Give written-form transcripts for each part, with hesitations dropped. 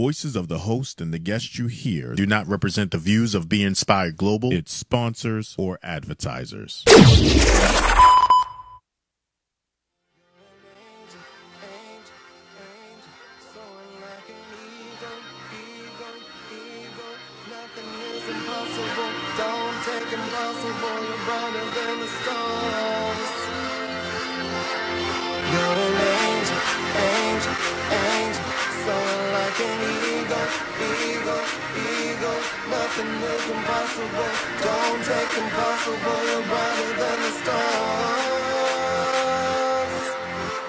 voices of the host and the guests you hear do not represent the views of Be Inspired Global, its sponsors, or advertisers. Nothing is impossible. Don't take impossible. You're brighter than the stars.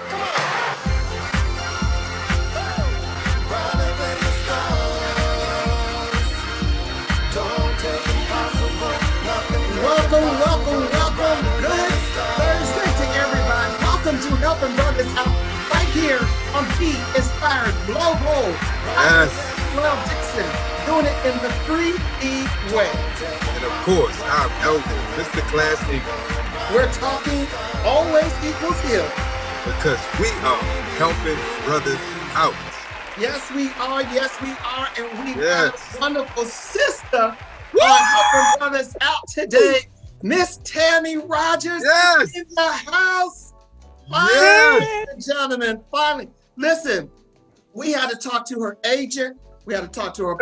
Come on. Brighter than the stars. Don't take impossible. Nothing. Welcome. Good Thursday to everybody. Welcome to Helping Brothers Out right here on Be Inspired Global. Yes. Well, Dixon. Doing it in the 3E way. And of course, I'm Elder, Mr. Class Eagle. We're talking always equals heal. Because we are helping brothers out. Yes, we are. And we Yes. have a wonderful sister helping brothers out today. Miss Tammi Rogers Yes. is in the house. Yes. Ladies and gentlemen, finally. Listen, we had to talk to her agent. We had to talk to her.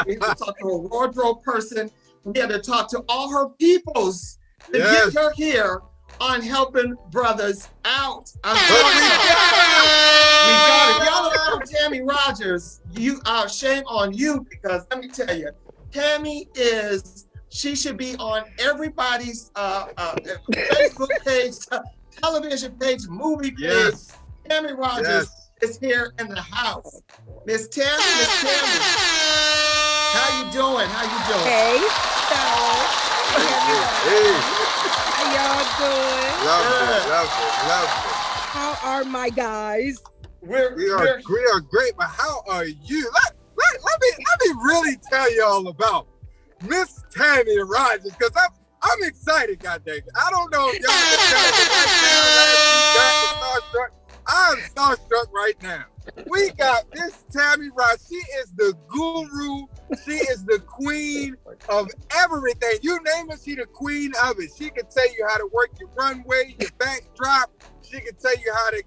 We had to talk to her wardrobe person. We had to talk to all her peoples to Yes. get her here on Helping Brothers Out. But We got it. Y'all know Tammi Rogers. Shame on you, because let me tell you, Tammi she should be on everybody's Facebook page, television page, movie page. Yes. Tammi Rogers is here in the house. Miss Tammi. How you doing? Hey, Hey. how y'all doing? Love it. How are my guys? We are great, but how are you? Let me really tell y'all about Miss Tammi Rogers, because I'm excited, goddamn. I don't know if y'all can tell me right now. I'm starstruck right now. We got Miss Tammi Rogers. She is the guru. She is the queen of everything. You name it, she the queen of it. She can tell you how to work your runway, your backdrop. She can tell you how to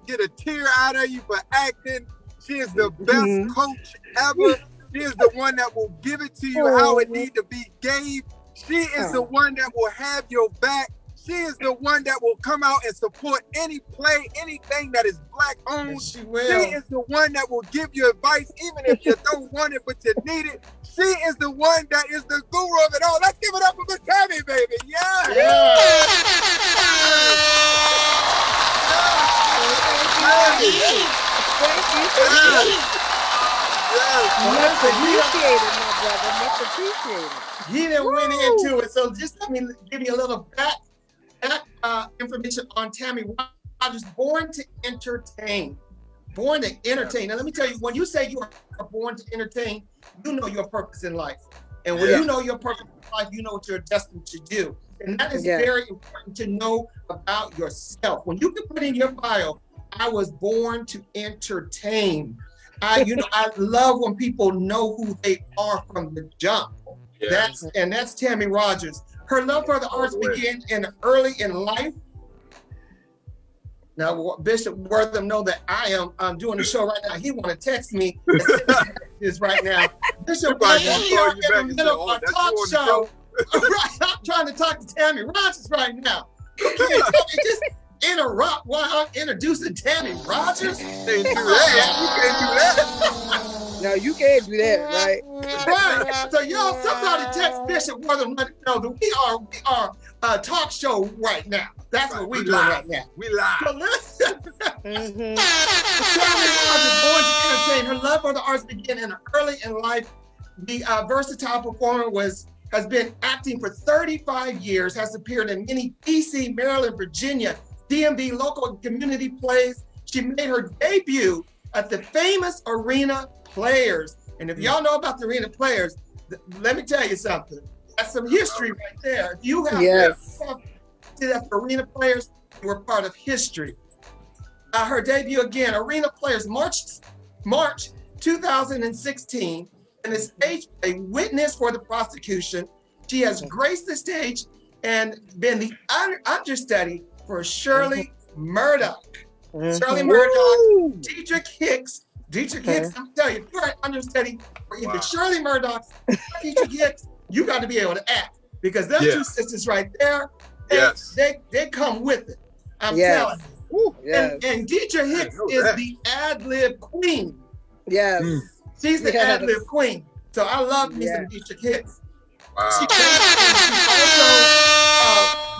get a tear out of you for acting. She is the best coach ever. She is the one that will give it to you how it need to be gave. She is the one that will have your back. She is the one that will come out and support any play, anything that is Black owned. She will. She is the one that will give you advice even if you don't want it, but you need it. She is the one that is the guru of it all. Let's give it up for Miss Tammi, baby. Yeah. Appreciate it, my brother. Much appreciated. He done went into it. So just let me give you a little back information on Tammi Rogers. Born to entertain. Now let me tell you, when you say you are born to entertain, you know your purpose in life. And when you know your purpose in life, you know what you're destined to do. And that is very important to know about yourself. When you can put in your bio, I was born to entertain. I love when people know who they are from the jump. Yeah. That's Tammi Rogers. Her love for the arts began early in life. Now, Bishop Wortham know that I'm doing the show right now. He want to text me this right now. Bishop Wortham, we are in the middle of a talk show. I'm trying to talk to Tammi Rogers right now. You can't just interrupt while I'm introducing Tammi Rogers. You can't do that. No, you can't do that, right? Right. So y'all, somebody text Bishop Wortham, let him know that we are a talk show right now. That's what we're doing right now. We live. So listen. Tammi Rogers, born to entertain. Her love for the arts began early in life. The versatile performer has been acting for 35 years, has appeared in many DC, Maryland, Virginia, DMV local and community plays. She made her debut at the famous Arena Players. And if y'all know about the Arena Players, let me tell you something. That's some history right there. If you have to the Arena Players, you were part of history. Her debut again, Arena Players, March 2016 in the stage play Witness for the Prosecution. She has graced the stage and been the understudy for Shirley Murdoch. Shirley Murdoch, Dietrich Hicks. Dietrich Hicks, I'm telling you, if you're an understudy for either Shirley Murdoch or Dietrich Hicks, you got to be able to act, because them two sisters right there, they come with it. I'm telling you. And Dietrich Hicks is the ad-lib queen. Yes. She's the ad-lib queen. So I love me some Dietrich Hicks. Wow. She also,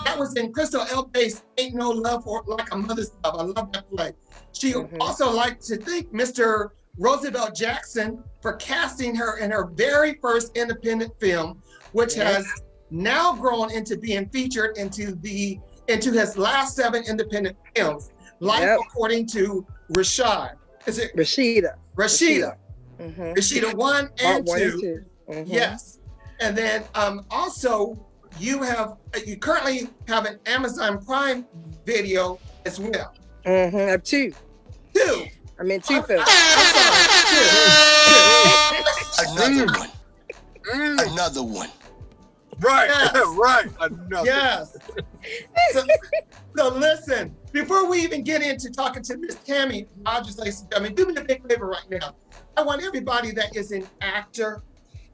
that was in Crystal Elbay's Ain't No Love Like a Mother's Love. I love that play. She also liked to thank Mr. Roosevelt Jackson for casting her in her very first independent film, which has now grown into being featured into his last 7 independent films. Life According to Rashad. Is it Rashida? Rashida. Rashida 1 and 2. Yes. And then also you currently have an Amazon Prime video as well. I have 2. 2. I mean 2 films. Another one. Another one. Right, Yes. right. Another. Yes. So listen, before we even get into talking to Miss Tammi Rogers, ladies and gentlemen, do me a big favor right now. I want everybody that is an actor,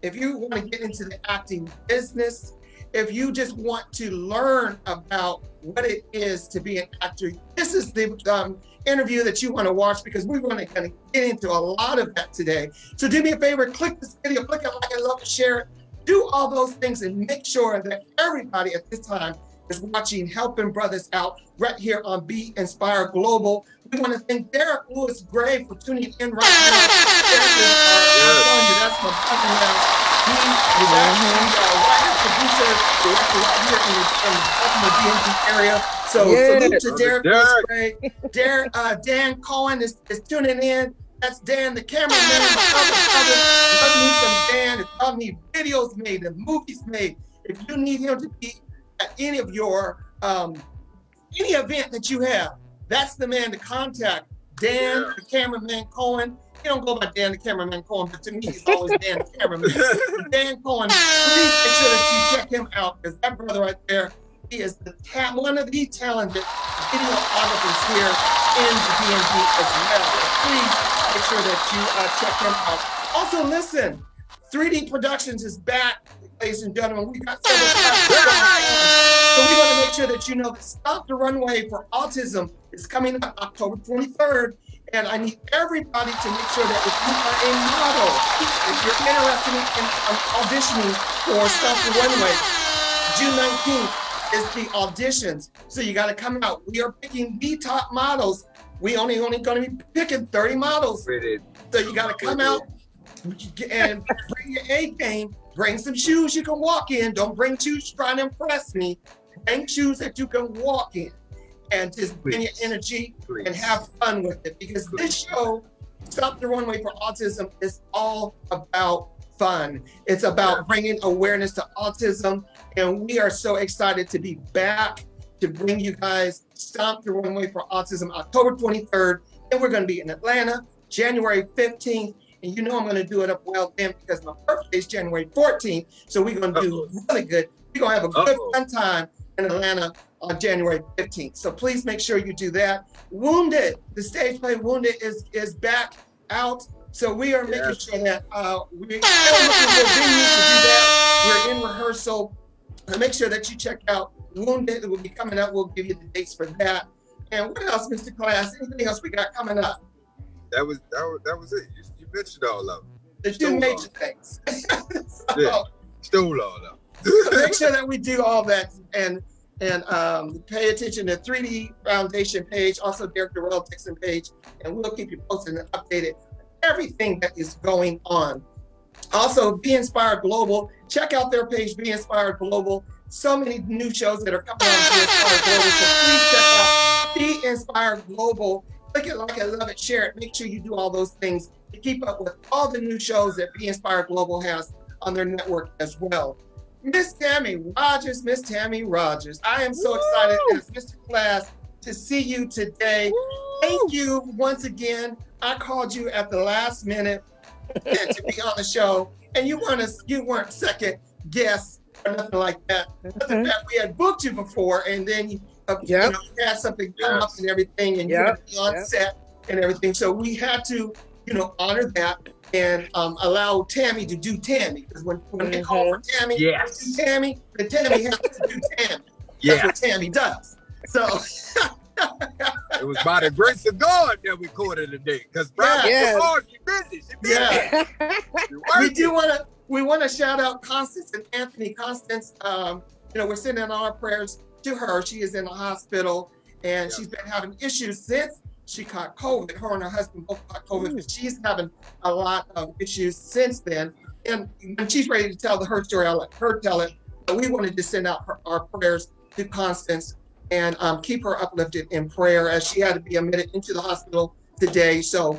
if you want to get into the acting business, if you just want to learn about what it is to be an actor, this is the interview that you want to watch, because we're going to kind of get into a lot of that today. So do me a favor, click this video, click it, like, and love it, share it. Do all those things and make sure that everybody at this time is watching Helping Brothers Out right here on Be Inspired Global. We want to thank Derek Lewis Gray for tuning in right now. Derek is, I'm telling you, that's my fucking now. He is actually writer, producer, director right here in the Baltimore DMV area. So salute to Derek Lewis Gray. Dan Cohen is tuning in. That's Dan, the cameraman, my other. Love me some Dan. If y'all need videos made, if movies made, if you need him to be at any of your, any event that you have, that's the man to contact. Dan, the cameraman Cohen. He don't go by Dan, the cameraman Cohen, but to me, he's always Dan, the cameraman. Dan Cohen, please make sure that you check him out, because that brother right there, he is one of the talented videographers here in the DMV as well. Please make sure that you check him out. Also, listen, 3D Productions is back, ladies and gentlemen. We got several so we want to make sure that you know that Stop the Runway for Autism is coming up October 23rd. And I need everybody to make sure that if you are a model, if you're interested in auditioning for Stop the Runway, June 19th is the auditions. So you got to come out. We are picking the top models. We only going to be picking 30 models. So you got to come out and bring your A game. Bring some shoes you can walk in. Don't bring shoes trying to impress me. Bring shoes that you can walk in. And just bring your energy and have fun with it. Because this show, Stop the Runway for Autism, is all about fun. It's about bringing awareness to autism. And we are so excited to be back to bring you guys Stop the Runway for Autism, October 23rd. And we're going to be in Atlanta, January 15th. And you know I'm going to do it up well then, because my birthday is January 14th. So we're going to do really good. We're going to have a good fun time in Atlanta on January 15th. So please make sure you do that. Wounded, the stage play Wounded is back out. So we are making sure that we're still looking for venues to do that. We're in rehearsal. Make sure that you check out Wounded. It will be coming up. We'll give you the dates for that. And what else, Mr. Class? Anything else we got coming up? That was it. You mentioned all of them. The two major things. Stole all of them. So make sure that we do all that and pay attention to 3D Foundation page, also Derek Durrell Dixon page, and we'll keep you posted and updated everything that is going on. Also, Be Inspired Global, check out their page, Be Inspired Global. So many new shows that are coming on Be Inspired Global, so please check out Be Inspired Global. Click it, like it, love it, share it. Make sure you do all those things to keep up with all the new shows that Be Inspired Global has on their network as well. Miss Tammi Rogers, Miss Tammi Rogers. I am so excited as Mr. Class to see you today. Thank you once again. I called you at the last minute and to be on the show. And you weren't second guest or nothing like that. But the fact we had booked you before, and then you know, you had something come up and everything, and you had to be on set and everything. So we had to, you know, honor that and allow Tammy to do Tammy. Because when they call for Tammy, to do Tammy, then Tammy has to do Tammy. That's what Tammy does. So it was by the grace of God that we caught her today. Because she's busy. She's busy. We want to shout out Constance and Anthony. Constance, you know, we're sending all our prayers to her. She is in the hospital, and she's been having issues since she caught COVID. Her and her husband both caught COVID, but she's having a lot of issues since then. And when she's ready to tell her story, I'll let her tell it. But we wanted to send out our prayers to Constance and keep her uplifted in prayer, as she had to be admitted into the hospital today. So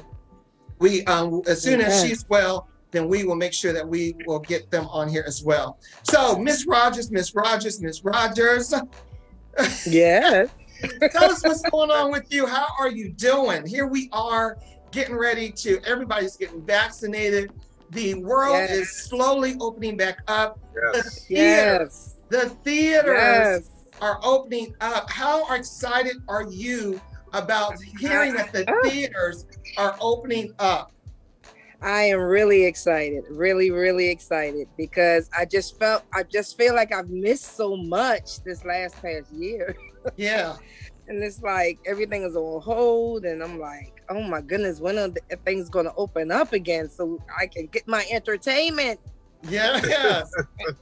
we, as soon as she's well, then we will make sure that we will get them on here as well. So Miss Rogers. Yes. Tell us what's going on with you. How are you doing? Here we are getting ready everybody's getting vaccinated. The world is slowly opening back up. The theaters are opening up. How excited are you about hearing that the theaters are opening up? I am really excited, really excited, because I just feel like I've missed so much this past year. Yeah. And it's like everything is on hold, and I'm like, oh my goodness, when are things going to open up again so I can get my entertainment? Yes.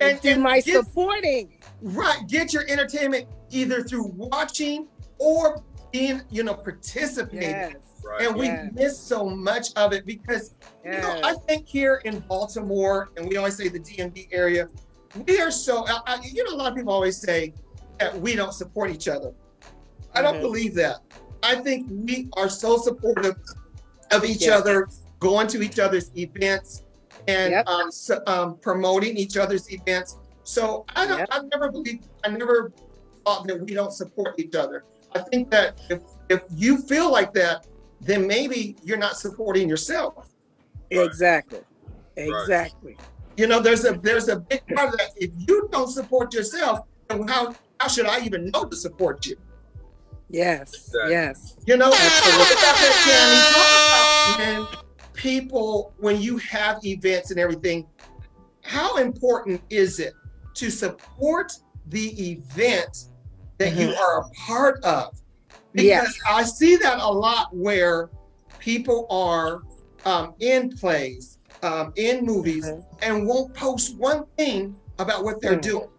and do my supporting. Right. Get your entertainment either through watching or being, you know, participating. Yes. Right. And we miss so much of it because, you know, I think here in Baltimore, and we always say the DMV area, we are so, you know, a lot of people always say that we don't support each other. I don't believe that. I think we are so supportive of each other, going to each other's events and promoting each other's events. So I never thought that we don't support each other. I think that if you feel like that, then maybe you're not supporting yourself. Exactly. You know, there's a big part of that. If you don't support yourself, then how should I even know to support you? Yes. You know, talk about that, Tammy. Talk about when you have events and everything, how important is it to support the event that you are a part of? Because I see that a lot where people are in plays, in movies, and won't post one thing about what they're doing.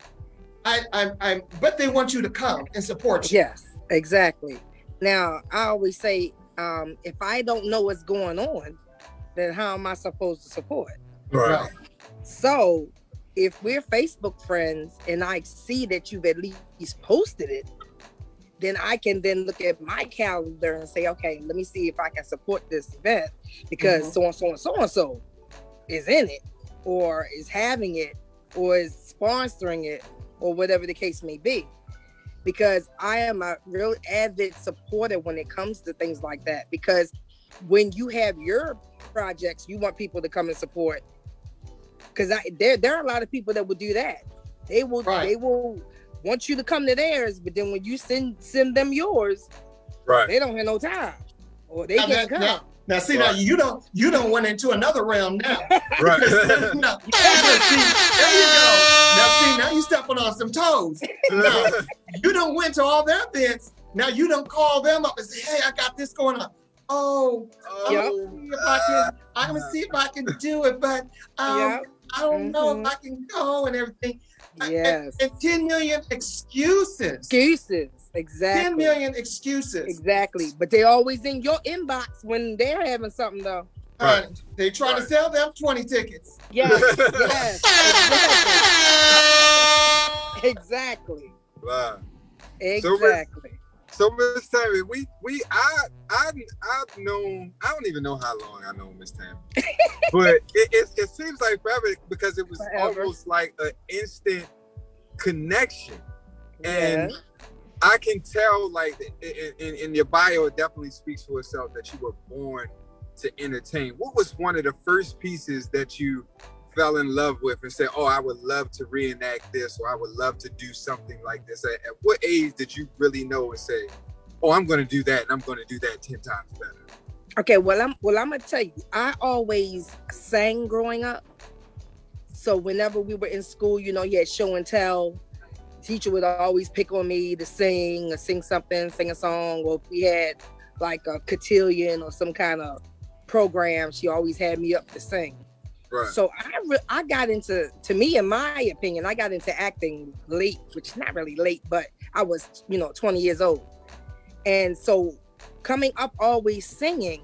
But they want you to come and support you. Yes, exactly. Now, I always say, if I don't know what's going on, then how am I supposed to support? Right. So, if we're Facebook friends and I see that you've at least posted it, then I can then look at my calendar and say, okay, let me see if I can support this event because so-and-so is in it or is having it or is sponsoring it or whatever the case may be. Because I am a real avid supporter when it comes to things like that. Because when you have your projects, you want people to come and support. Because there are a lot of people that will do that. They will want you to come to theirs, but then when you send them yours, they don't have no time, or they can't come. Now, see, now you don't went into another realm now. Right. There you go. Now you stepping on some toes. Now, you don't went to all their events. Now you don't call them up and say, "Hey, I got this going on." I'm gonna see if I can do it, but I don't know if I can go and everything. Yes. And 10 million excuses. Exactly. 10 million excuses. Exactly. But they're always in your inbox when they're having something, though. They try to sell them 20 tickets. Yes. Exactly. Wow. Exactly. So Miss Tammi, I've known, I don't even know how long I know Miss Tammi, but it seems like forever because it was almost like an instant connection, and I can tell, like in your bio, it definitely speaks for itself that you were born to entertain. What was one of the first pieces that you fell in love with and said, oh, I would love to reenact this, or I would love to do something like this? At what age did you really know and say, oh, I'm going to do that, and I'm going to do that 10 times better? Okay, well, I'm gonna tell you, I always sang growing up. So whenever we were in school, you know, you had show and tell. Teacher would always pick on me to sing or sing something, sing a song, or if we had like a cotillion or some kind of program, she always had me up to sing. Right. So I got into, to me, in my opinion, I got into acting late, which is not really late, but I was, 20 years old. And so coming up always singing,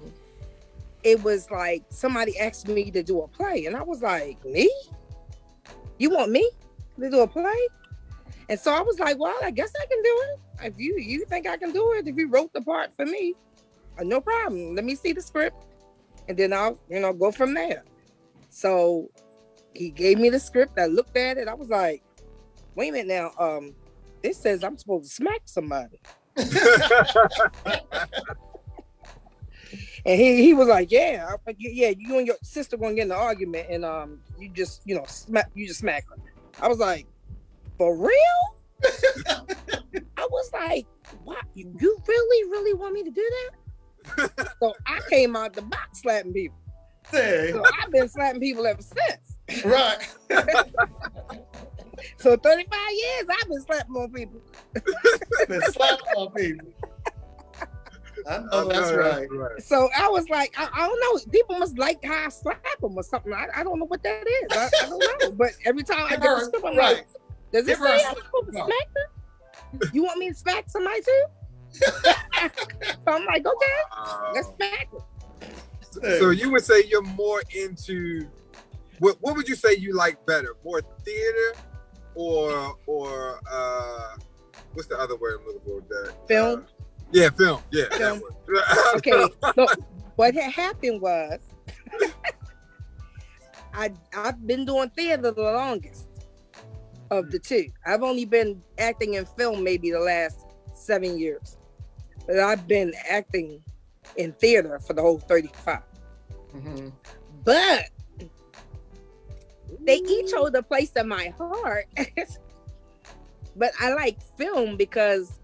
it was like somebody asked me to do a play. And I was like, me? You want me to do a play? And so I was like, well, I guess I can do it. If you think I can do it, if you wrote the part for me, no problem. Let me see the script. And then I'll, go from there. So he gave me the script. I looked at it. I was like, wait a minute now. It says I'm supposed to smack somebody. And he was like, yeah, you and your sister gonna get in an argument, and you just smack her. I was like, for real? I was like, what? You really want me to do that? So I came out the box slapping people. Hey. So I've been slapping people ever since. Right. So 35 years I've been slapping on people. Been slapping on people. I know that's right. So I was like, I don't know. People must like how I slap them or something. I don't know what that is. I don't know. But every time I get the script, I'm like, does it say I'm supposed to smack them? You want me to smack somebody too? So I'm like, okay, let's smack them. So you would say you're more into, what would you say you like better? More theater or what's the other word I'm looking for with that? Film? Yeah, film. Yeah. Film. Okay, so what had happened was, I've been doing theater the longest of the two. I've only been acting in film maybe the last 7 years. But I've been acting in theater for the whole 35. Mm-hmm. But they each hold a place in my heart. But I like film because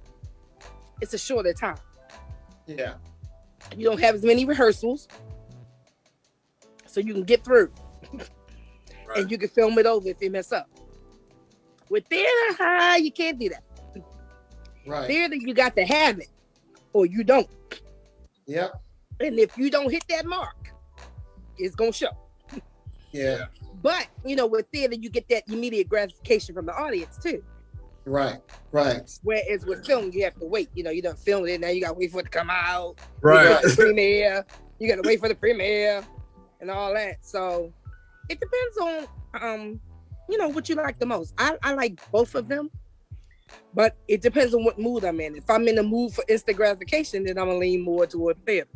it's a shorter time. Yeah. You don't have as many rehearsals, so you can get through. Right. And you can film it over if you mess up. With theater, you can't do that. Right. Theater, you got to have it, or you don't. Yep. And if you don't hit that mark, it's gonna show. Yeah. But with theater, you get that immediate gratification from the audience too. Right. Right. Whereas with film, you have to wait. You done filmed it, now you gotta wait for it to come out. Right. You got the premiere. You gotta wait for the premiere and all that. So it depends on what you like the most. I like both of them, but it depends on what mood I'm in. If I'm in the mood for instant gratification, then I'm gonna lean more toward theater.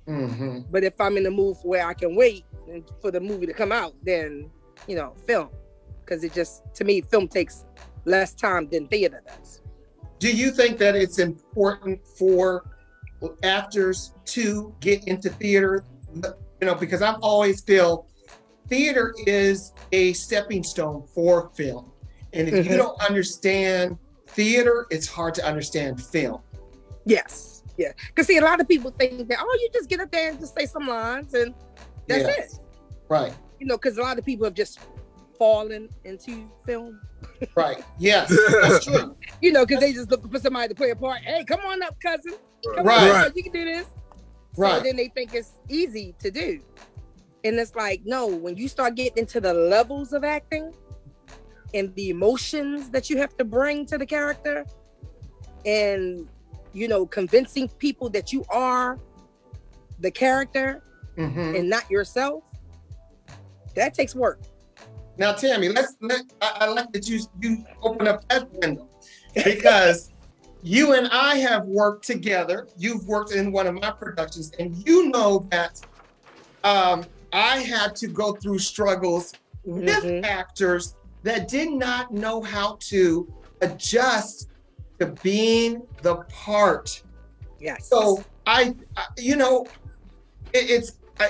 Mm-hmm. But if I'm in the mood for where I can wait for the movie to come out, then film, because it just, to me, film takes less time than theater does. Do you think that it's important for actors to get into theater? Because I've always feel theater is a stepping stone for film. And if you don't understand theater, it's hard to understand film. Yes. Yeah. Because see, a lot of people think that, you just get up there and just say some lines and that's it. Right. Because a lot of people have just fallen into film. Right. Yes, that's true. Because they just looking for somebody to play a part. Hey, come on up, cousin. Come on, you can do this. Right. So then they think it's easy to do. And it's like, no, when you start getting into the levels of acting and the emotions that you have to bring to the character and, convincing people that you are the character and not yourself, that takes work. Now, Tammi, I like that you open up that window, because you and I have worked together. You've worked in one of my productions, and you know that I had to go through struggles with actors that did not know how to adjust to being the part. Yes. So I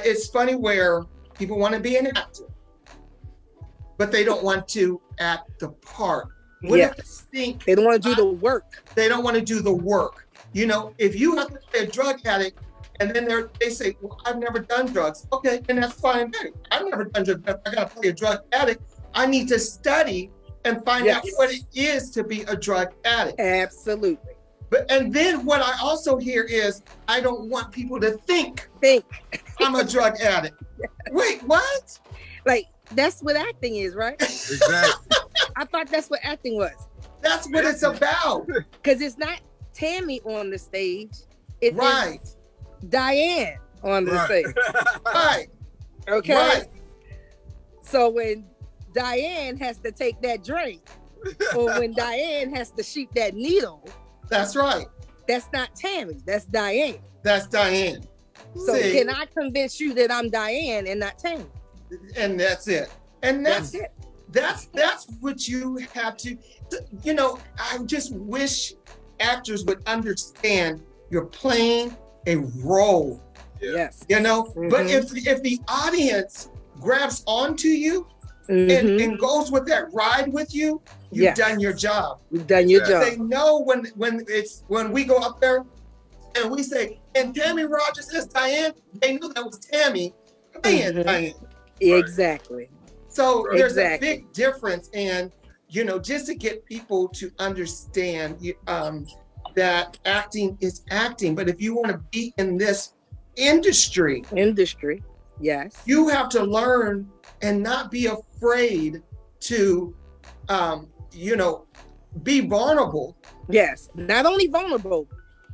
it's funny where people want to be an actor, but they don't want to act the part. What if they think they don't want to do the work? They don't want to do the work. You know, if you have to play a drug addict, and then they say, well, I've never done drugs. Okay, and that's fine. I've never done drugs. I got to play a drug addict. I need to study and find out what it is to be a drug addict. Absolutely. And then what I also hear is, I don't want people to think I'm a drug addict. Wait, what? Like, that's what acting is, right? Exactly. I thought that's what acting was. That's what it's about. Because it's not Tammy on the stage. It's right. Diane on the stage. Right. Okay. Right. So when Diane has to take that drink, or when Diane has to shoot that needle, that's right. That's not Tammy. That's Diane. That's Diane. So can I convince you that I'm Diane and not Tammy? And that's it. And that's it. That's what you have to, you know, I just wish actors would understand you're playing a role. Yes. You know, but if the audience grabs onto you and goes with that ride with you, you've done your job. You've done your job. They know when we go up there and we say, and Tammi Rogers is Diane, they knew that was Tammy playing Diane. Exactly. So there's a big difference, and you know, just to get people to understand that acting is acting. But if you want to be in this industry, yes, you have to learn and not be afraid to, you know, be vulnerable. Yes, not only vulnerable,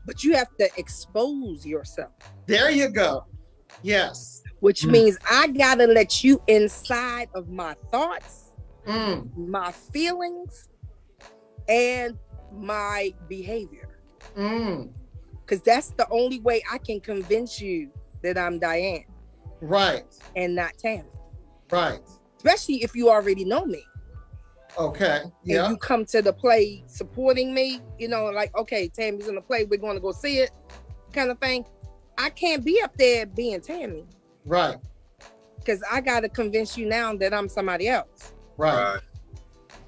but you have to expose yourself. There you go. Yes. Which means I gotta let you inside of my thoughts, my feelings, and my behavior. Because that's the only way I can convince you that I'm Diane. Right. And not Tammy. Right. Especially if you already know me. Okay. Yeah. And you come to the play supporting me, you know, like, okay, Tammy's in the play, we're going to go see it, kind of thing. I can't be up there being Tammy. Right. Because I got to convince you now that I'm somebody else. Right.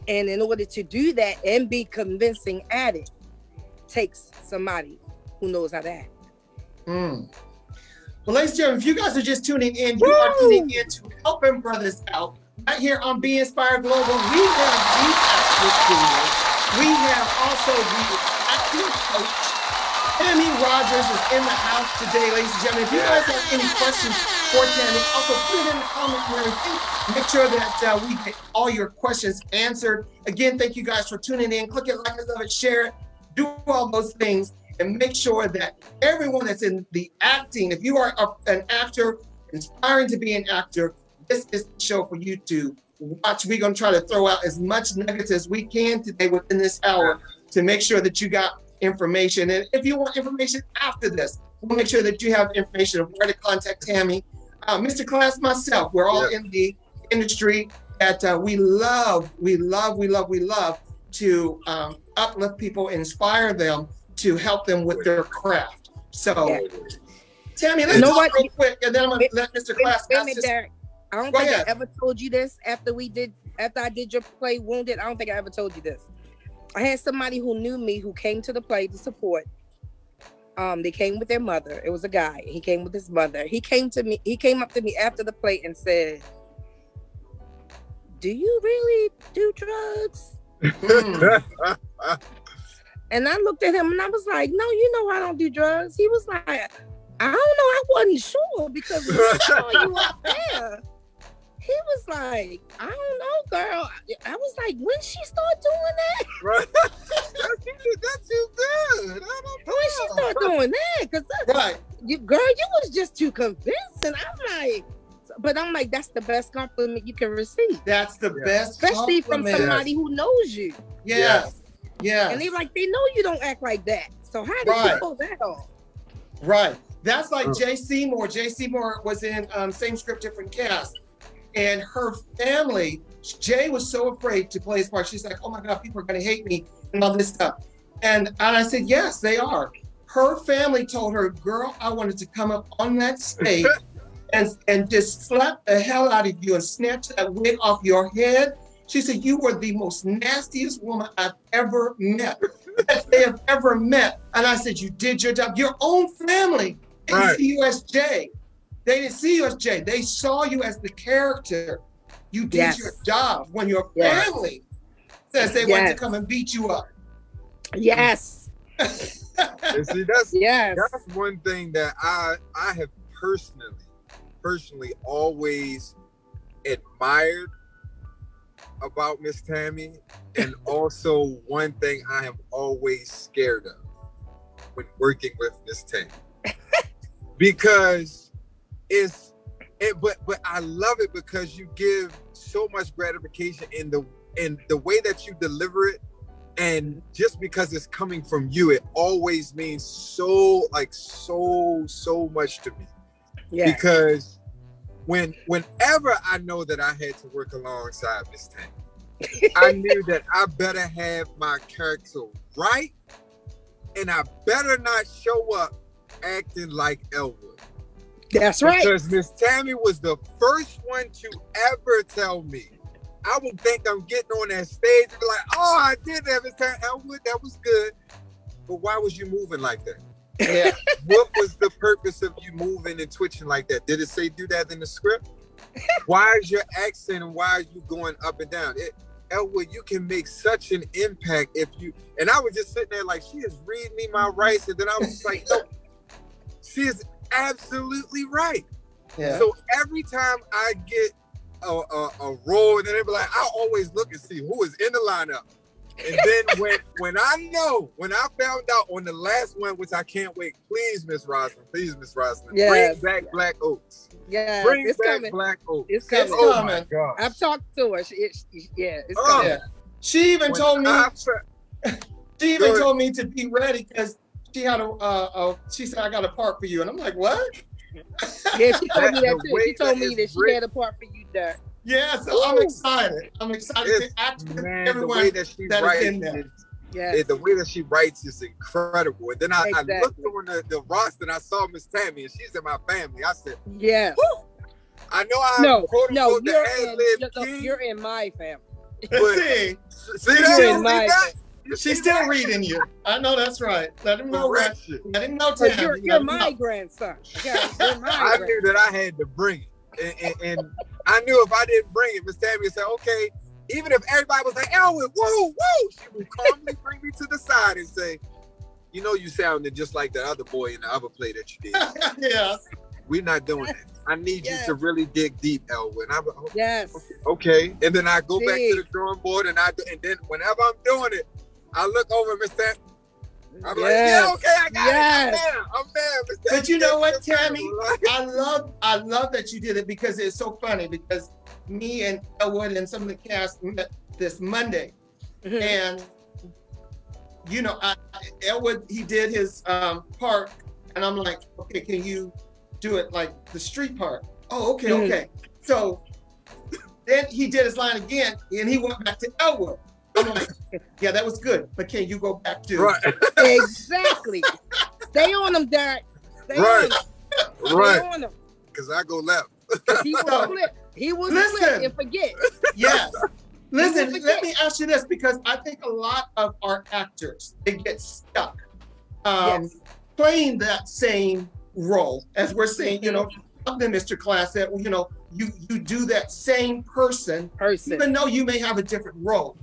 And in order to do that and be convincing at it, takes somebody who knows how to act. Well, ladies and gentlemen, if you guys are just tuning in, you are tuning in to Helping Brothers Out. Right here on Be Inspired Global, we have the Acting Studio. We have also the Acting Coach. Tammi Rogers is in the house today, ladies and gentlemen. If you guys have any questions for Tammi, also put it in the comment area. Make sure that we get all your questions answered. Again, thank you guys for tuning in. Click it, like it, love it, share it, do all those things, and make sure that everyone that's in the acting, if you are an actor, inspiring to be an actor, this is the show for you to watch. We're going to try to throw out as much nuggets as we can today within this hour to make sure that you got information. And if you want information after this, we'll make sure that you have information of where to contact Tammi. Mr. Class, myself, we're all in the industry that we love to uplift people, inspire them, to help them with their craft. So, Tammi, let's talk real quick, and then I'm going to let Mr. Class ask Derek, I don't think I ever told you this after I did your play, Wounded. I don't think I ever told you this. I had somebody who knew me who came to the play to support. They came with their mother. It was a guy. He came with his mother. He came up to me after the play and said, "Do you really do drugs?" And I looked at him and I was like, "No, you know I don't do drugs." He was like, "I don't know. I wasn't sure because when I saw you up there." He was like, "I don't know, girl." I was like, "When she start doing that?" Right. That's too good. I don't know. When she start doing that? Because girl, you was just too convincing. I'm like, that's the best compliment you can receive. That's the best especially compliment. from somebody who knows you. Yes. And they're like, they know you don't act like that. So how did you pull that off? Right. That's like Jay Seymour. Jay Seymour was in Same Script, Different Cast. And her family, Jay was so afraid to play his part. She's like, "Oh my God, people are going to hate me," and all this stuff. And I said, "Yes, they are." Her family told her, "Girl, I wanted to come up on that stage and just slap the hell out of you and snatch that wig off your head. She said, you were the most nastiest woman I've ever met, that they have ever met. And I said, you did your job. Your own family didn't see you as Jay. They didn't see you as Jay. They saw you as the character. You did your job when your family says they want to come and beat you up. Yes. And see, that's one thing that I have personally always admired about Miss Tammi, and also one thing I am always scared of when working with Miss Tammi. Because but I love it because you give so much gratification in the way that you deliver it, and just because it's coming from you, it always means so much to me. Yeah. Because whenever I know that I had to work alongside Miss Tammi, I knew that I better have my character right, and I better not show up acting like Elwood. That's right. Because Miss Tammi was the first one to ever tell me. I would think I'm getting on that stage and be like, oh, I did that, Miss Tammi. Elwood, that was good. But why was you moving like that? Yeah. What was the purpose of you moving and twitching like that? Did it say do that in the script? Why is your accent and why are you going up and down? Elwood, you can make such an impact if you... And I was just sitting there like, she is reading me my rights. And then I was like, no, she is absolutely right. Yeah. So every time I get a role, and then they be like, I always look and see who is in the lineup. And then when I found out on the last one, which I can't wait, please, Miss Rosalind, bring back Black Oaks. Yeah, bring back coming. Black Oaks. It's coming. Oh my God. I've talked to her. It's coming. Yeah. She even told me. She even told me to be ready because she had she said, I got a part for you. And I'm like, what? Yeah, she told me that too. She told me that she had a part for you, Dirk. Yeah, so I'm excited. I'm excited to act with everyone the way that she writes, in there. The way that she writes is incredible. And then I looked on the roster and I saw Miss Tammi and she's in my family. I said, yeah. I know I'm you're in my family. But see that? She's still reading you. I know that's right. Let him know right. Let him know, Tammi. You're my grandson. Okay? I knew that I had to bring it. And I knew if I didn't bring it, Miss Tammi would say, okay, even if everybody was like, Elwood, woo, she would calmly bring me to the side and say, you know, you sounded just like the other boy in the other play that you did. Yeah. We're not doing that. I need you to really dig deep, Elwood. And I'm like, yes. Okay. And then I go back to the drawing board and then whenever I'm doing it, I look over Miss Tammi. I'm like, yeah, okay, I got it. I'm there. But you know what, Tammi? I love that you did it because it's so funny because me and Elwood and some of the cast met this Monday. Mm-hmm. And, you know, Elwood, he did his part and I'm like, okay, can you do it like the street part? Oh, okay, okay. So then he did his line again and he went back to Elwood. I'm like, yeah, that was good, but can you go back to Exactly. Stay on them, Derek. Stay on them. Stay on them. Because I go left. He will flip. He will flip and forget. Yes. Listen, let me ask you this because I think a lot of our actors, they get stuck playing that same role. As we're saying, you know, up in Mr. Class that, you know, you do that same person, even though you may have a different role.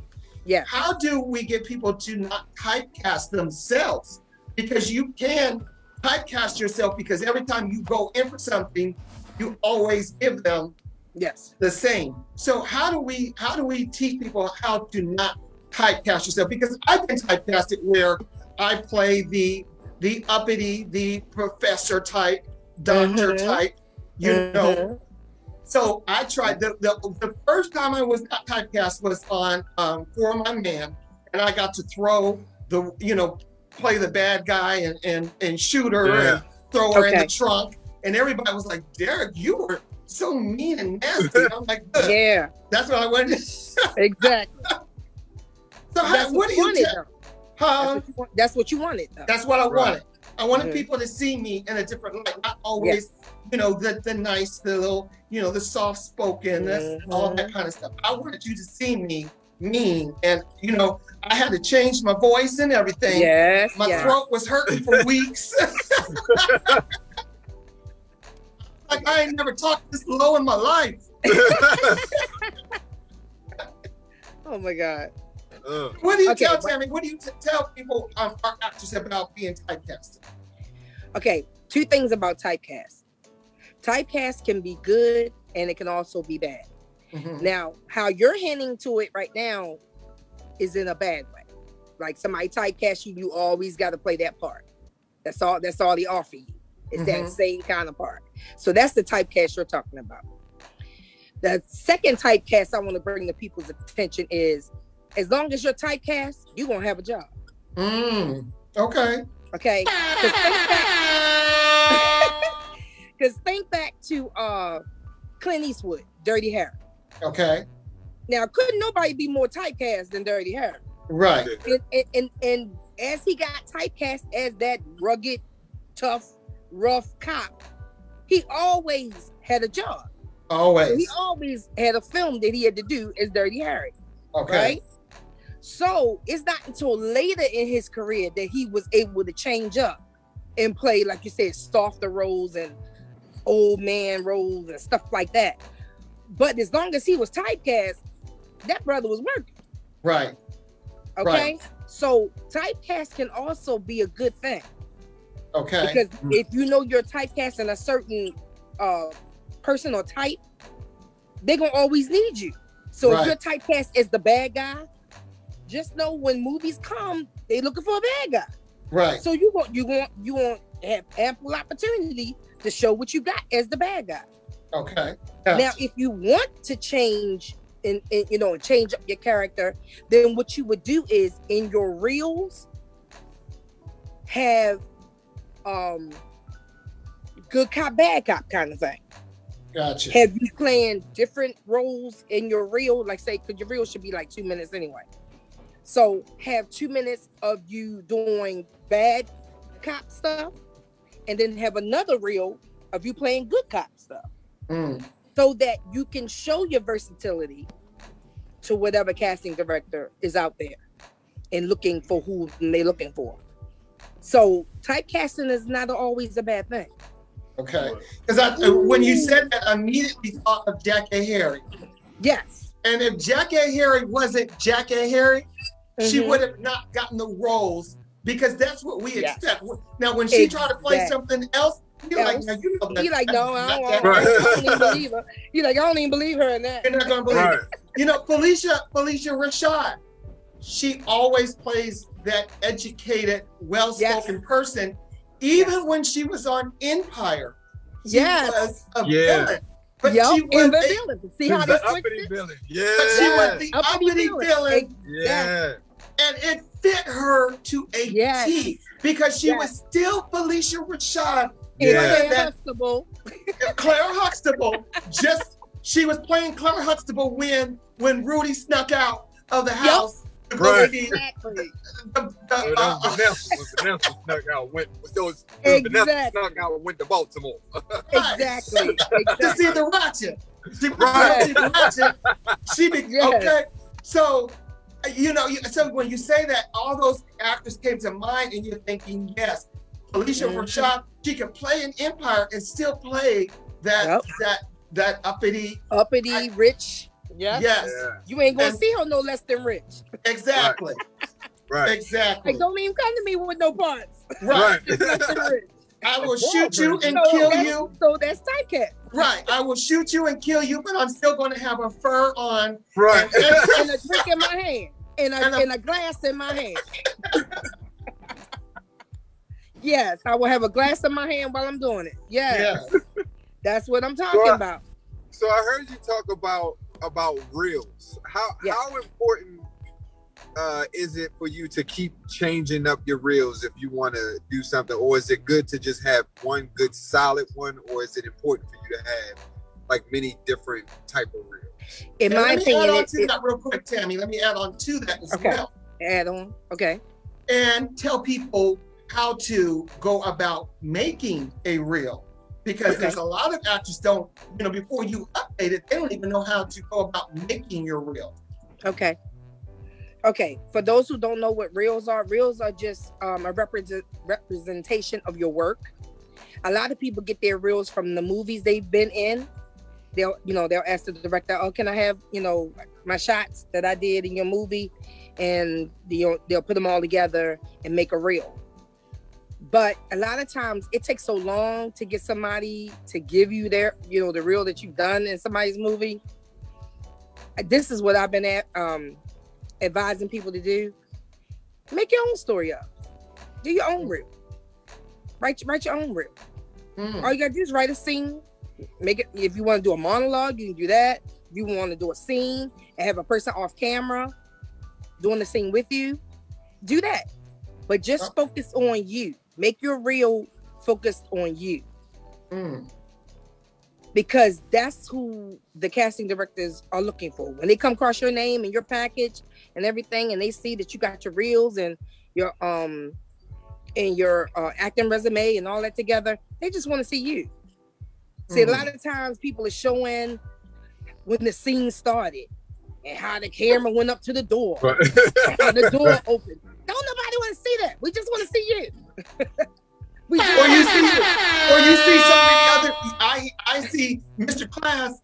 Yeah. How do we get people to not typecast themselves? Because you can typecast yourself because every time you go in for something, you always give them the same. So how do we teach people how to not typecast yourself? Because I've been typecasted where I play the uppity, the professor type, doctor type, you know. So I tried, the first time I was typecast was on For My Man, and I got to throw play the bad guy and shoot her and throw her in the trunk. And everybody was like, Derek, you were so mean and nasty. And I'm like, good. Yeah. That's what I wanted. Exactly. So what do you do? That's what you wanted, though. That's what I wanted. I wanted people to see me in a different light, not always the nice, the little, the soft spoken, that's all that kind of stuff. I wanted you to see me mean, and I had to change my voice and everything. Yes, my throat was hurting for weeks. Like I ain't never talked this low in my life. Oh my God. What do you tell Tammy? What do you tell people, our actors, about being typecasted? Okay, 2 things about typecast. Typecast can be good and it can also be bad. Now, how you're handing to it right now is in a bad way. Like somebody typecast you, you always got to play that part. That's all they offer you. It's that same kind of part. So that's the typecast you're talking about. The second typecast I want to bring to people's attention is, as long as you're typecast, you're going to have a job. Okay. Okay. Because think back to Clint Eastwood, Dirty Harry. Okay. Now, couldn't nobody be more typecast than Dirty Harry? Right. And as he got typecast as that rugged, tough, rough cop, he always had a job. Always. So he always had a film that he had to do as Dirty Harry. Okay. Right? So it's not until later in his career that he was able to change up and play, like you said, softer roles and old man roles and stuff like that. But as long as he was typecast, that brother was working. Right. Okay. Right. So typecast can also be a good thing. Okay. Because if you know you're typecast in a certain person or type, they're gonna always need you. So if you're typecast as the bad guy, just know when movies come, they looking for a bad guy. Right. So you want have ample opportunity to show what you got as the bad guy. Okay. Now, if you want to change and change up your character, then what you would do is in your reels have good cop, bad cop kind of thing. Gotcha. Have you playing different roles in your reel? Like say, because your reel should be like 2 minutes anyway. So have 2 minutes of you doing bad cop stuff, and then have another reel of you playing good cop stuff. So that you can show your versatility to whatever casting director is out there and looking for who they're looking for. So typecasting is not always a bad thing. Okay. Because when you said that, I immediately thought of Jackie Harry. Yes. And if Jackie Harry wasn't Jackie Harry, she would have not gotten the roles, because that's what we expect. Now, when she tried to play something else, you're like, no, you're like, no, I don't even believe her. You're like, I don't even believe her in that. You're not gonna believe it. Felicia Rashad, she always plays that educated, well-spoken person. Even when she was on Empire, she was a villain. But she was the villain. See how they switched it? Villain. But she was the uppity villain. Yeah. And it fit her to a T, because she was still Felicia Rashad. Claire Huxtable. Claire Huxtable. She was playing Claire Huxtable when Rudy snuck out of the house. Exactly. Vanessa snuck out, went to Baltimore. Exactly. To see the Ratchet. Okay. So, so when you say that, all those actors came to mind, and you're thinking, yes, Felicia Rashad, she can play an Empire and still play that uppity, rich. Yes. You ain't gonna see her no less than rich. Exactly. Right. Exactly. Like, don't even come to me with no parts. Right. Less than rich. I will shoot you and kill you. So that's typecast. Right. I will shoot you and kill you, but I'm still going to have a fur on. Right. And a drink in my hand. And a glass in my hand. Yes, I will have a glass in my hand while I'm doing it. Yes. That's what I'm talking about. So I heard you talk about reels. How important is it for you to keep changing up your reels if you want to do something, or is it good to just have one good solid one, or is it important for you to have like many different type of reels? In my opinion, let me add on to that real quick, Tammy. Let me add on to that as well. Add on, okay. And tell people how to go about making a reel, because there's a lot of actors don't, before you update it, they don't even know how to go about making your reel. Okay. For those who don't know what reels are just a representation of your work. A lot of people get their reels from the movies they've been in. They'll ask the director, "Oh, can I have, my shots that I did in your movie?" And they'll put them all together and make a reel. But a lot of times it takes so long to get somebody to give you their, the reel that you've done in somebody's movie. This is what I've been advising people to do. Make your own story up. Do your own reel. Write your own reel. All you gotta do is write a scene. Make it. If you want to do a monologue, you can do that. If you want to do a scene and have a person off camera doing the scene with you, do that. But just focus on you. Make your reel focused on you. Because that's who the casting directors are looking for. When they come across your name and your package and everything, and they see that you got your reels and your acting resume and all that together, they just want to see you. See, a lot of times people are showing when the scene started and how the camera went up to the door, how the door opened. Don't nobody want to see that. We just want to see you. Or you see so many other. I see Mr. Class,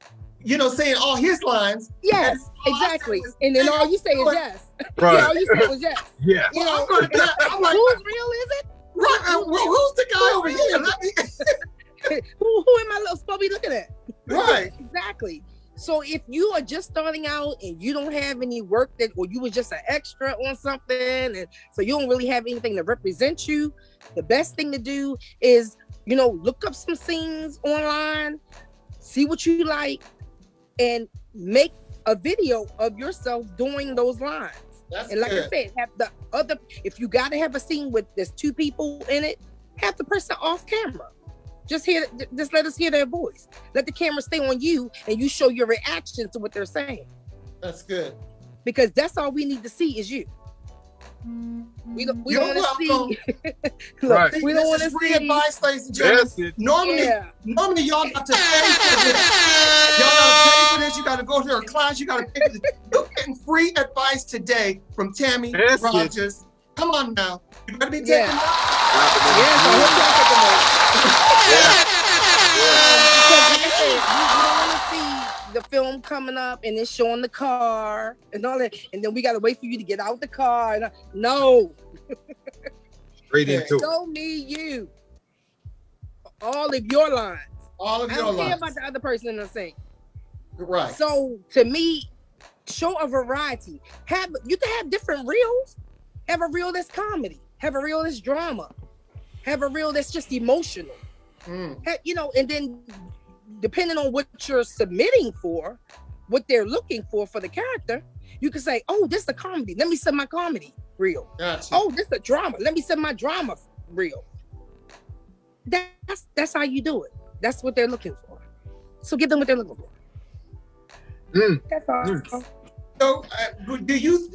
saying all his lines. Yes, exactly. And then all you say is yes. Right. Yeah, all you say was yes. Yeah. Well, I'm like, whose reel is it? Right. Who's the guy over here? Who am I supposed to be looking at? Right. Exactly. So if you are just starting out and you don't have any work or you was just an extra on something, and so you don't really have anything to represent you, the best thing to do is, look up some scenes online, see what you like, and make a video of yourself doing those lines. That's like good. I said, have the other, if you got to have a scene with there's two people in it, have the person off camera. Just let us hear their voice. Let the camera stay on you and you show your reaction to what they're saying. That's good. Because that's all we need to see is you. We don't want to see. Right. We don't want to free see advice, ladies and gentlemen. That's it. Normally y'all got to pay for this. Y'all got to pay for this. You got to go to a class. You got to pay for this. You're getting free advice today from Tammi Rogers. Come on now. You better be taking Yes, I hope y'all take a note. Because like I said, we don't want to see the film coming up and it's showing the car and all that, and then we got to wait for you to get out the car. And no. Straight into it. Show me you. All of your lines. All of I your don't care lines. about the other person in the scene. Right. So to me, show a variety. You can have different reels. Have a reel that's comedy. Have a reel that's drama. Have a reel that's just emotional. And then depending on what you're submitting for, what they're looking for the character, you can say, "Oh, this is a comedy. Let me send my comedy reel. Gotcha. Oh, this is a drama. Let me send my drama reel." That's how you do it. That's what they're looking for. So give them what they're looking for. That's all. So, do you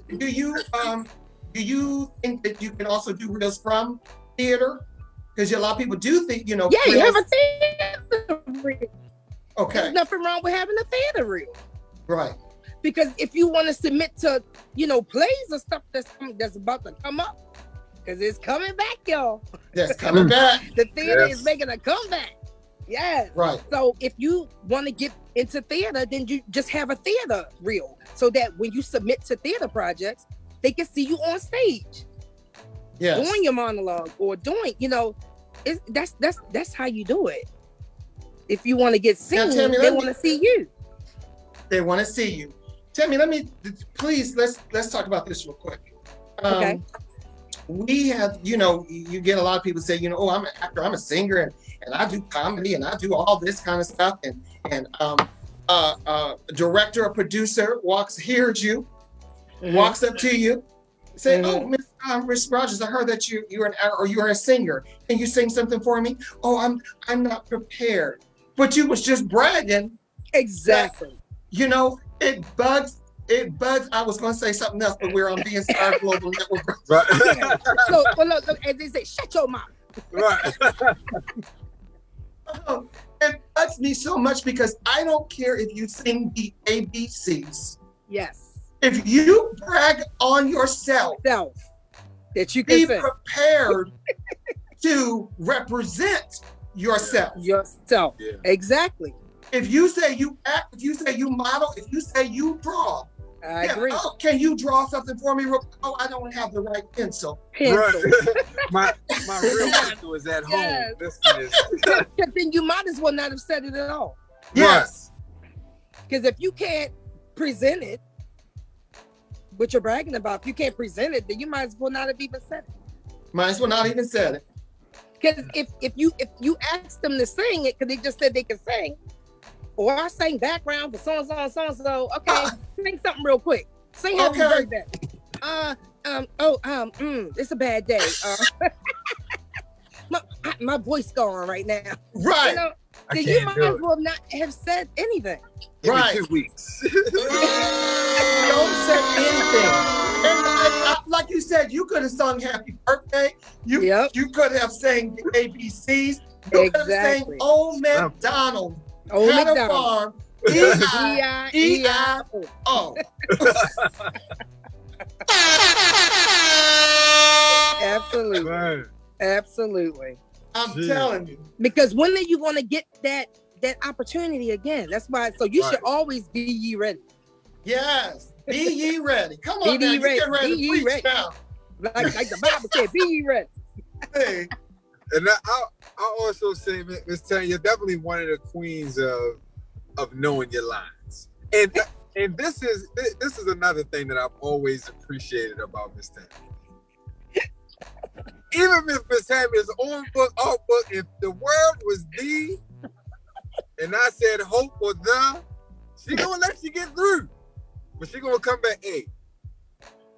think that you can also do reels from theater? Because a lot of people do think, Yeah, reels. you have a theater reel. Okay. There's nothing wrong with having a theater reel. Right. Because if you want to submit to, plays or stuff that's about to come up, because it's coming back, y'all. That's coming back. The theater is making a comeback. Yes. Right. So if you want to get into theater, then you just have a theater reel so that when you submit to theater projects, they can see you on stage. Yes. Doing your monologue or doing, that's how you do it. If you want to get seen, Tammi, they want to see you. They want to see you. Tammi, please, let's talk about this real quick. Okay. We have, you get a lot of people say, "Oh, I'm an actor, I'm a singer, and I do comedy, and I do all this kind of stuff." And a director or producer hears you, walks up to you, say, "Oh, Miss Rogers, I heard that you're an actor or you are a singer. Can you sing something for me?" "Oh, I'm not prepared." But you was just bragging. Exactly. It bugs. I was going to say something else, but we're on the Inspire Global Network. Right. Yeah. So, look, as they say, shut your mouth. Right. upsets me so much because I don't care if you sing the ABCs. Yes. If you brag on yourself, that you can be sing. prepared to represent yourself. Yourself. Yeah. Exactly. If you say you act, if you say you model, if you say you draw, I agree. Oh, can you draw something for me? Oh, I don't have the right pencil. Right. my real pencil is at home. Listening. Because then you might as well not have said it at all. Yes. Because if you can't present it, what you're bragging about, if you can't present it, then you might as well not have even said it. Might as well not even said it. Because if you ask them to sing it, because they just said they can sing, or I sang background for so and so and so and so. Okay, sing something real quick. Sing Happy Birthday. It's a bad day. My voice gone right now. Right. You know, then you might as well not have said anything. Right. 2 weeks. Don't say anything. And like you said, you could have sung Happy Birthday. You could have sang the ABCs. You could have sang Old MacDonald. Old Had a MacDonald. farm. E-I-E-I-O. Absolutely. Right. Absolutely. I'm telling you. Because when are you going to get that opportunity again? That's why. So you should always be ye ready. Yes. Be ye ready. Come on, be now. Ye ready. Get ready Be to ye preach ready. now. Like the Bible said, be ye ready. Hey. And I'll also say, Miss Tammi, you're definitely one of the queens of knowing your lines. And this is another thing that I've always appreciated about Miss Tammi. Even if Miss Tammi is on book, off book, if the word was the, and I said hope or the, she gonna let you get through. But she gonna come back, hey,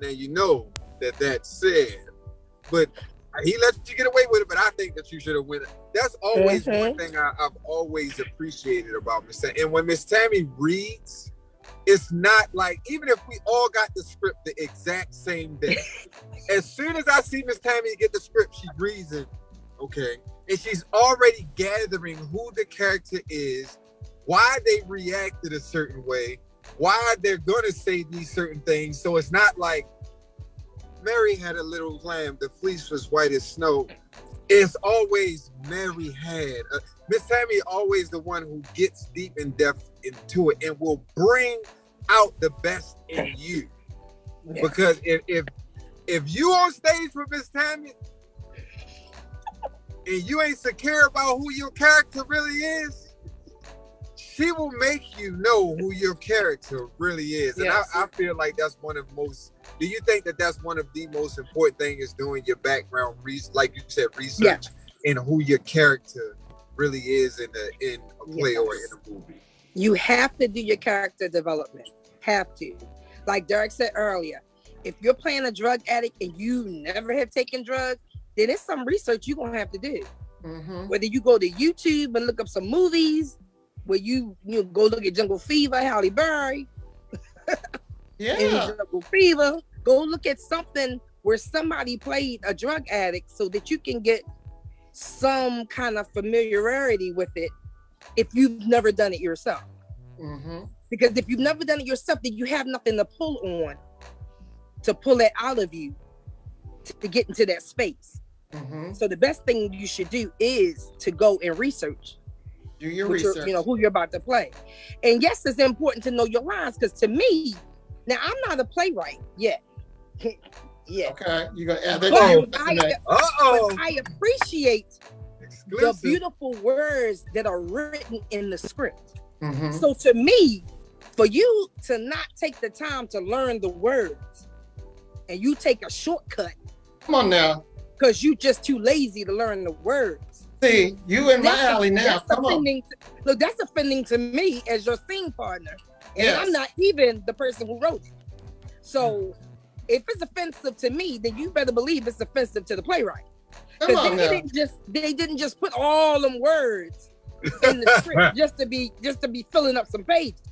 now you know that said, but he let you get away with it, but I think that you should have won it. That's always one thing I've always appreciated about Miss Tammi. And when Miss Tammi reads, it's not like, even if we all got the script the exact same day, as soon as I see Miss Tammi get the script, she reads it, okay, and she's already gathering who the character is, why they reacted a certain way, why they're gonna say these certain things. So it's not like Mary had a little lamb, the fleece was white as snow. It's always Mary had. Miss Tammi always the one who gets deep in depth into it and will bring out the best in you. Yeah. Because if you on stage with Miss Tammi and you ain't secure about who your character really is, she will make you know who your character really is. And yes. I feel like that's one of the most, do you think that that's one of the most important things is doing your background, like you said, research in who your character really is in a play or in a movie? You have to do your character development. Have to. Like Derek said earlier, if you're playing a drug addict and you never have taken drugs, then there's some research you're going to have to do. Mm-hmm. Whether you go to YouTube and look up some movies, where you go look at Jungle Fever, Halle Berry. Jungle Fever. Go look at something where somebody played a drug addict so that you can get some kind of familiarity with it if you've never done it yourself. Mm-hmm. Because if you've never done it yourself, then you have nothing to pull on to pull it out of you to get into that space. Mm-hmm. So the best thing you should do is to go and research. Do your research. Who you're about to play. And yes, it's important to know your lines, because to me, now I'm not a playwright yet. Okay, you got to add that. But I appreciate the beautiful words that are written in the script. Mm-hmm. So to me, for you to not take the time to learn the words and you take a shortcut. Come on now. Because you just too lazy to learn the words. See, you in my alley now. Come on. Look, that's offending to me as your scene partner. And I'm not even the person who wrote it. So if it's offensive to me, then you better believe it's offensive to the playwright. Because they didn't just put all them words in the script just to be filling up some pages.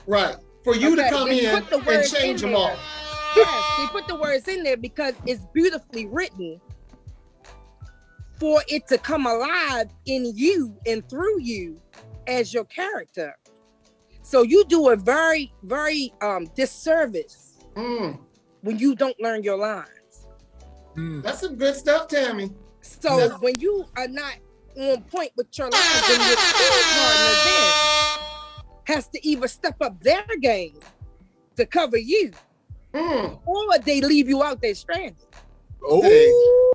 Right. For you to come in and change them all. Yes, they put the words in there because it's beautifully written for it to come alive in you and through you as your character. So you do a very, very disservice when you don't learn your lines. That's some good stuff, Tammy. So when you are not on point with your lines, then your team partner then has to either step up their game to cover you, or they leave you out there stranded. Oh,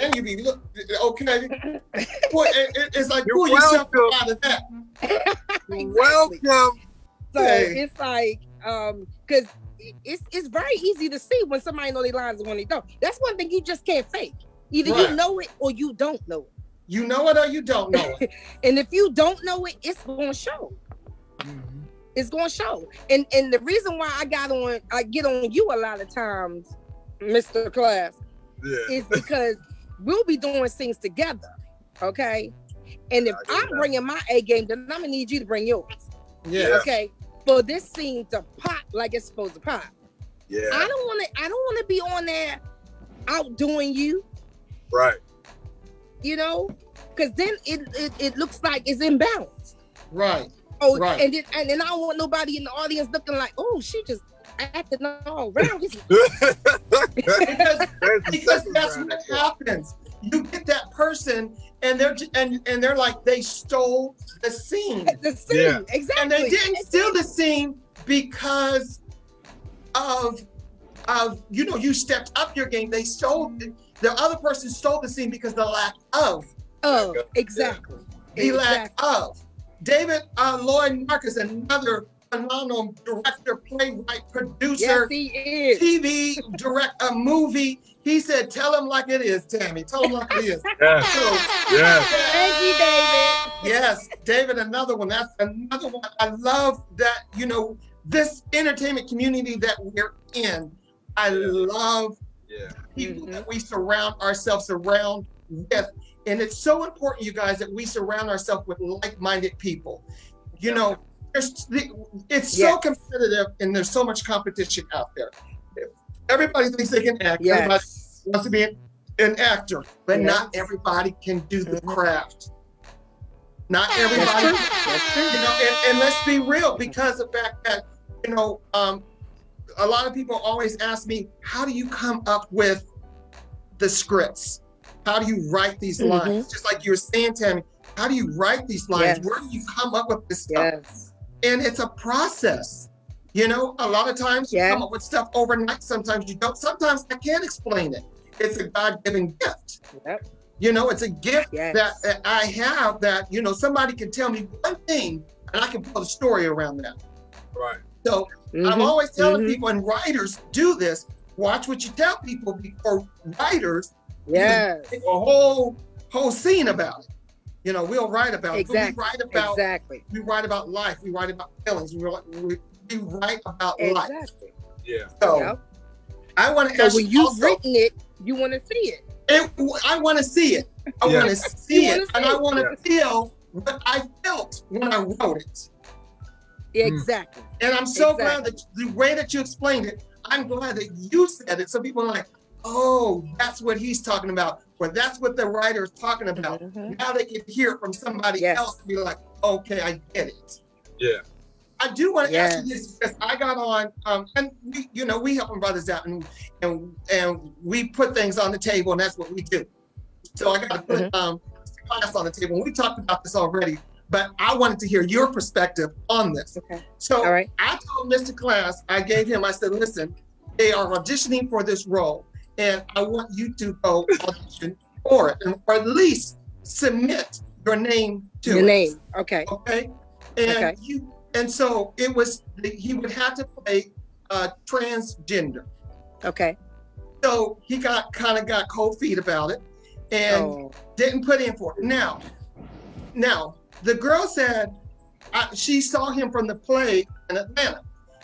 And you be okay. Boy, it's like You're pull yourself welcome. out of that. Exactly. welcome. So Hey. it's like, because it's very easy to see when somebody know their lines and when they don't. That's one thing you just can't fake. Either Right. you know it or you don't know it. You know it or you don't know it. And if you don't know it, it's going to show. It's going to show. And the reason why I get on you a lot of times, Mr. Class, Yeah. is because we'll be doing things together, okay? And if I'm bringing my A game, then I'm gonna need you to bring yours, Yeah. okay? For this scene to pop like it's supposed to pop. Yeah. I don't want to be on there outdoing you, Right. you know, because then it looks like it's imbalanced. Right. Oh, Right. and then I don't want nobody in the audience looking like, oh, she just acting all around. Because that's what happens. You get that person, and they're like they stole the scene, The scene, Yeah. exactly. and they didn't steal the scene because of you stepped up your game. They stole the other person stole the scene because the lack of Oh, exactly. the lack of. David Lloyd Marcus, another phenomenal director, playwright, producer, Yes, he is. TV a movie. He said, "Tell him like it is, Tammy. Tell him like it is." Yeah. So, Yeah. Thank you, David. yes, David, another one. That's another one. I love that, this entertainment community that we're in. I love Yeah. people that we surround ourselves around with. And it's so important, you guys, that we surround ourselves with like-minded people. It's so competitive, and there's so much competition out there. Everybody thinks they can act. Yes. Everybody wants to be an actor, but Yes. not everybody can do the craft. Not That's everybody, true. That's true. and let's be real, because of the fact that, a lot of people always ask me, how do you come up with the scripts? How do you write these lines? Just like you were saying, Tammy, how do you write these lines? Yes. Where do you come up with this stuff? Yes. And it's a process. A lot of times you come up with stuff overnight. Sometimes you don't. Sometimes I can't explain it. It's a God-given gift. Yep. It's a gift Yes. that I have that, somebody can tell me one thing and I can put a story around that. Right. So I'm always telling people, and writers do this, watch what you tell people before writers Yes. make a whole scene about it. We'll write about it. Exactly. We write about Exactly. we write about life. We write about feelings. We write about life. Exactly. Yeah. So Yep. I want to So ask when you you've also, written it, you want to see it. I want to see it. I Yeah. want to see You it. wanna And see I it. want to feel what I felt when I wrote it. Exactly. And I'm so glad that the way that you explained it, I'm glad that you said it. So people are like, oh, that's what he's talking about. Or that's what the writer is talking about. Now they can hear it from somebody else and be like, okay, I get it. Yeah. I do want to ask you this, because I got on, and we helping brothers out, and we put things on the table, and that's what we do. So I got to put class on the table. We talked about this already, but I wanted to hear your perspective on this. Okay. So All right. I told Mr. Class, I said, listen, they are auditioning for this role, and I want you to go audition for it, or at least submit your name to it. Your name. Okay. Okay. And Okay. and so it was, he would have to play transgender. Okay. So he got cold feet about it and didn't put in for it. Now, the girl said she saw him from the play in Atlanta.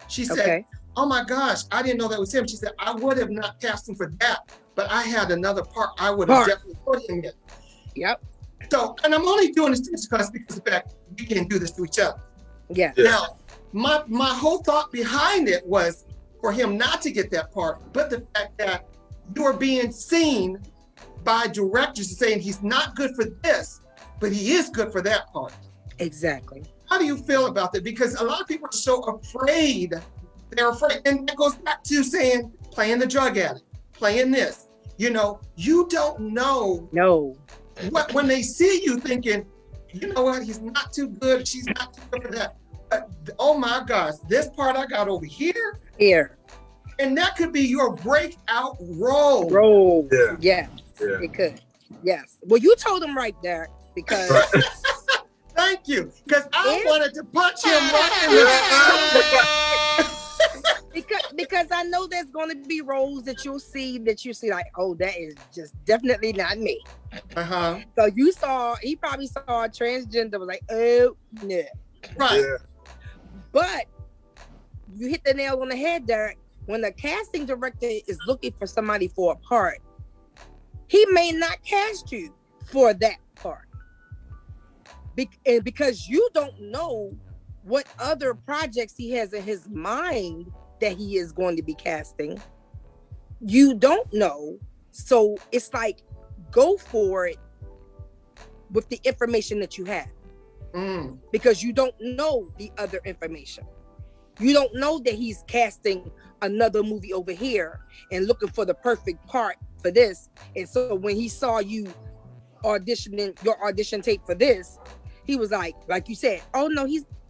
She said, oh my gosh, I didn't know that was him. She said, I would have not cast him for that, but I had another part I would have definitely put him in. Yep. So, and I'm only doing this because of the fact we can't do this to each other. Yeah. Now, my whole thought behind it was for him not to get that part, but the fact that you are being seen by directors saying he's not good for this, but he is good for that part. Exactly. How do you feel about that? Because a lot of people are so afraid. They're afraid. And that goes back to saying, playing the drug addict, playing this. You know, you don't know No. what when they see you thinking, you know what, he's not too good, she's not too good for that. But oh my gosh, this part I got over here. Here. And that could be your breakout role. Role. Yeah. Yes. Yeah. It could. Yes. Well, you told him right there because Thank you. Because I And- wanted to punch him right in the because I know there's gonna be roles that you see like, oh, that is just definitely not me. Uh-huh. So he probably saw a transgender, was like, oh no. Right. Yeah. But you hit the nail on the head there. When the casting director is looking for somebody for a part, he may not cast you for that part. Because you don't know what other projects he has in his mind that he is going to be casting. You don't know. So it's like, go for it with the information that you have. Because you don't know the other information. You don't know that he's casting another movie over here and looking for the perfect part for this. And so when he saw you auditioning your audition tape for this, he was like you said, oh no,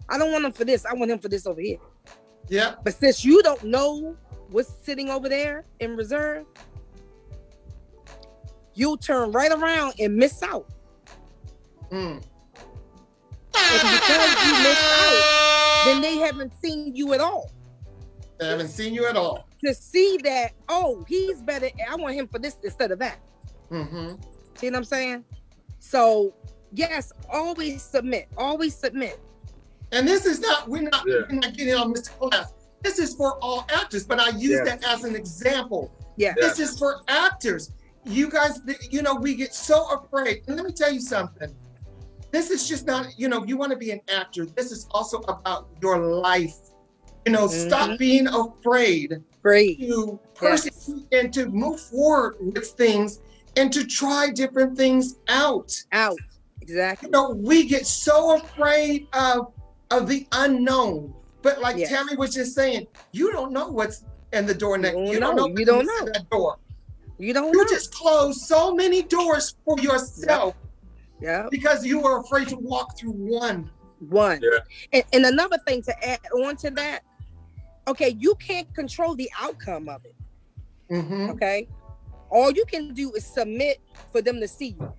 I don't want him for this. I want him for this over here. Yeah. But since you don't know what's sitting over there in reserve, you'll turn right around and miss out. And because you missed out, then they haven't seen you at all. I haven't seen you at all. To see that, oh, he's better. I want him for this instead of that. Mm-hmm. See what I'm saying? So yes, always submit. Always submit. And this is not, we're not getting on Mr. Class. This is for all actors, but I use that as an example. Yeah. This is for actors. You guys, you know, we get so afraid. And let me tell you something. This is just not, you know, you want to be an actor. This is also about your life. You know, stop being afraid to persecute and to move forward with things and to try different things out. Exactly. You know, we get so afraid of the unknown. But like Tammi was just saying, you don't know what's in the door next. You don't know. You don't know that door. You don't. You just closed so many doors for yourself. Yeah. Because you were afraid to walk through one. And another thing to add on to that, okay, you can't control the outcome of it. Okay, all you can do is submit for them to see you.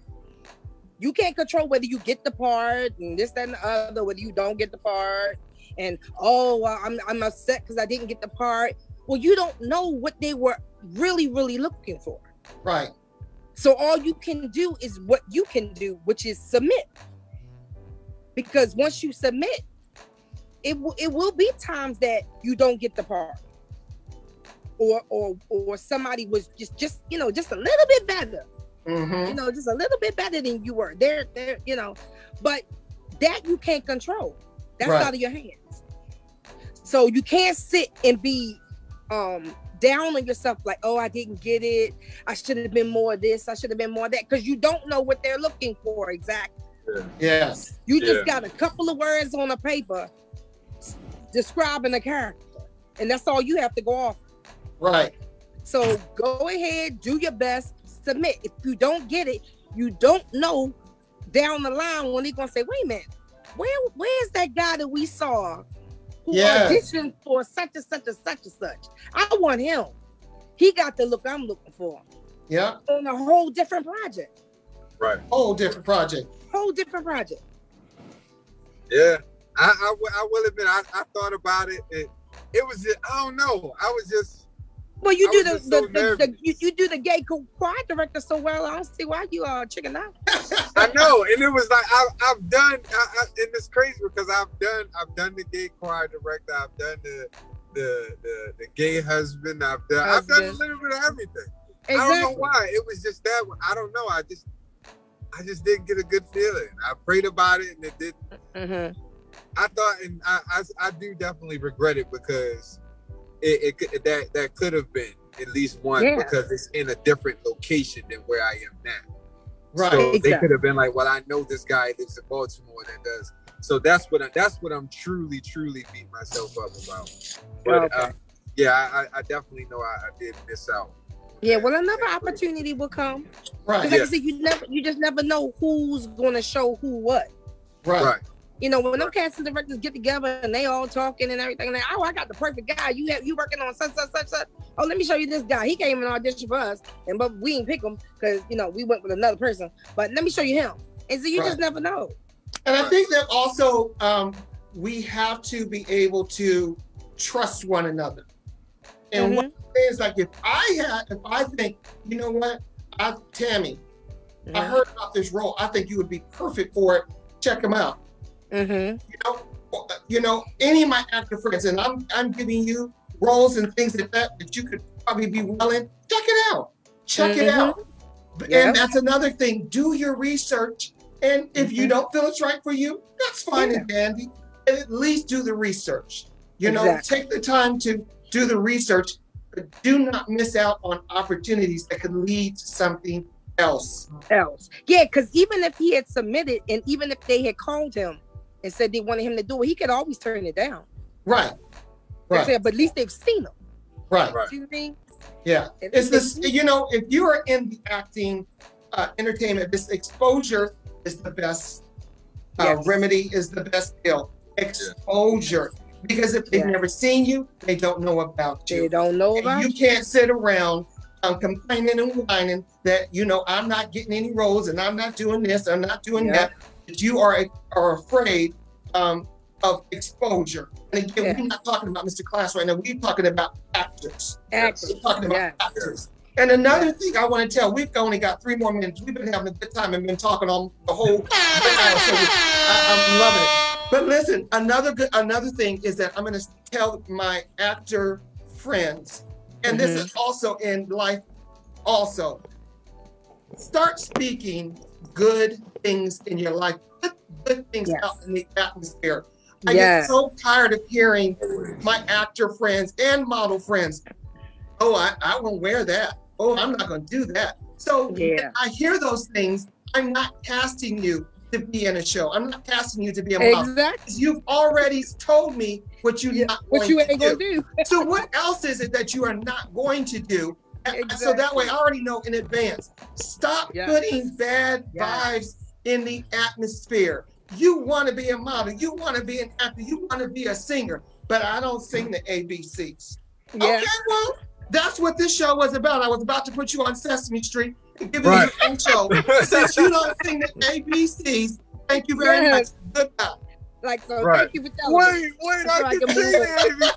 You can't control whether you get the part and this, that, and the other, whether you don't get the part. And I'm upset because I didn't get the part. Well, you don't know what they were really looking for. Right. So all you can do is what you can do, which is submit. Because once you submit, it will be times that you don't get the part, or somebody was just you know, just a little bit better. You know, just a little bit better than you were. They're you know, but that you can't control. That's out of your hands. So you can't sit and be down on yourself like, oh, I didn't get it. I should have been more of this. I should have been more of that. Because you don't know what they're looking for exactly. Yes. You just got a couple of words on a paper describing a character. And that's all you have to go off. Right. So go ahead, do your best, submit. If you don't get it, you don't know down the line when they're going to say, wait a minute, where's that guy that we saw who auditioned for such and such and such and such? I want him. He got the look I'm looking for. Yeah. On a whole different project. Right. Whole different project. Whole different project. Yeah. I will admit, I thought about it. It was just, I don't know. I was just. Well, you do you do the gay choir director so well. I don't see why you are chicken out. I know, and it was like I've done. And it's crazy because I've done the gay choir director. I've done the gay husband. I've done a little bit of everything. Exactly. I don't know why. It was just that one. I don't know. I just didn't get a good feeling. I prayed about it and it didn't. I thought, and I do definitely regret it because that could have been at least one because it's in a different location than where I am now. Right. So they Exactly. could have been like, well, I know this guy lives in Baltimore that does. So that's what I'm truly beating myself up about. But Okay. yeah, I definitely know I did miss out. Yeah, well, another opportunity will come. Right. Because like I said, you just never know who's going to show who what. Right. You know, when them casting directors get together and they all talking and everything, and oh, I got the perfect guy. You working on such. Oh, let me show you this guy. He came and auditioned for us, but we didn't pick him because we went with another person. But let me show you him. And so you just never know. And I think that also we have to be able to trust one another. And one thing is like if I think, you know what, Tammy, I heard about this role. I think you would be perfect for it. Check him out. You know, any of my actor friends, and I'm giving you roles and things like that you could probably be well in. Check it out. Check it out. And that's another thing. Do your research. And if you don't feel it's right for you, that's fine and dandy. And at least do the research. You know, take the time to do the research, but do not miss out on opportunities that could lead to something else. Yeah, because even if he had submitted and even if they had called him and said they wanted him to do it, he could always turn it down. Right. But at least they've seen him. Right. See what I mean? Yeah. It's this, you know, if you are in the acting entertainment, this exposure is the best remedy, is the best skill. Exposure. Because if they've never seen you, they don't know about you. They don't know about you. You can't sit around complaining and whining that, you know, I'm not getting any roles and I'm not doing this, I'm not doing that. But you are afraid of exposure. And again, we're not talking about Mr. Class right now. We're talking about actors. We're talking about actors. And another thing I want to tell, we've only got 3 more minutes. We've been having a good time and been talking on the whole hour, so I'm loving it. But listen, another thing is that I'm going to tell my actor friends, and this is also in life also, start speaking good things in your life, good things out in the atmosphere. I get so tired of hearing my actor friends and model friends, oh, I won't wear that. Oh, I'm not going to do that. So when I hear those things, I'm not casting you to be in a show. I'm not casting you to be a model. Exactly. You've already told me what you're not going to do. So what else is it that you are not going to do? So that way I already know in advance. Stop putting bad vibes in the atmosphere. You want to be a model. You want to be an actor. You want to be a singer. But I don't sing the ABCs. Okay, well, that's what this show was about. I was about to put you on Sesame Street and give you your own show. Since you don't sing the ABCs, thank you very much. Goodbye. Thank you for telling me. Wait, I can sing the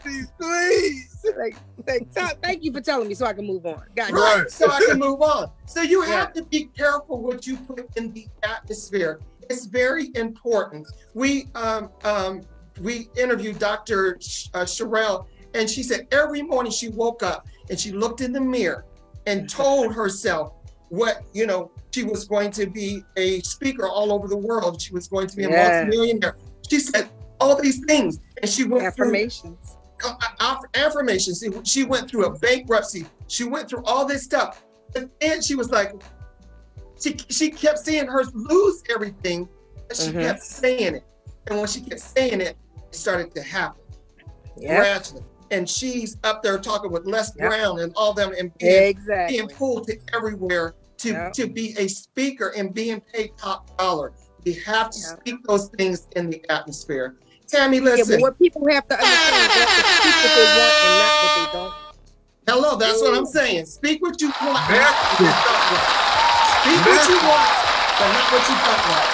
ABCs, please. Thank you for telling me so I can move on. So I can move on. So you have to be careful what you put in the atmosphere. It's very important. We interviewed Dr. Sherelle, and she said every morning she woke up and she looked in the mirror and told herself what, you know, she was going to be a speaker all over the world. She was going to be a multimillionaire. She said all these things, and she went affirmations. Affirmations. She went through a bankruptcy. She went through all this stuff, and then she was like, she kept seeing her lose everything, and she kept saying it. And when she kept saying it, it started to happen gradually. And she's up there talking with Les Brown and all them, and being pulled to everywhere to be a speaker and being paid top dollar. We have to speak those things in the atmosphere. Tammy, listen. Yeah, but what people have to understand is they have to speak what they want and not what they don't. Hello, that's what I'm saying. Speak what you want, not what you don't want. Speak what you want, but not what you don't want.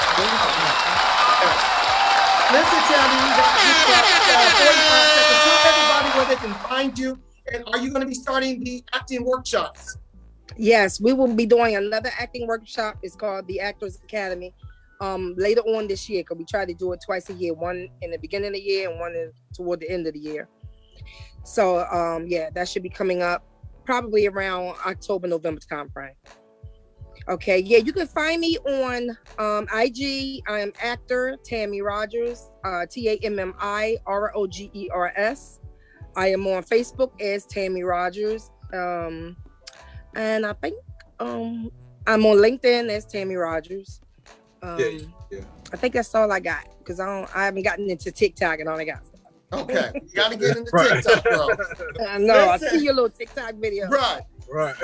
Listen, Tammy, we got 45 seconds. Tell everybody where they can find you. And are you going to be starting the acting workshops? Yes, we will be doing another acting workshop. It's called the Actors Academy. Later on this year, because we try to do it twice a year, one in the beginning of the year and one toward the end of the year. So that should be coming up probably around October, November timeframe. Okay, you can find me on IG. I am actor Tammi Rogers, TAMMI ROGERS. I am on Facebook as Tammi Rogers, and I think I'm I'm on LinkedIn as Tammi Rogers. Yeah. I think that's all I got because I haven't gotten into TikTok and all I got. Okay, you got to get into Right. TikTok, bro. I know. I Listen. see your little TikTok video. Right. Right.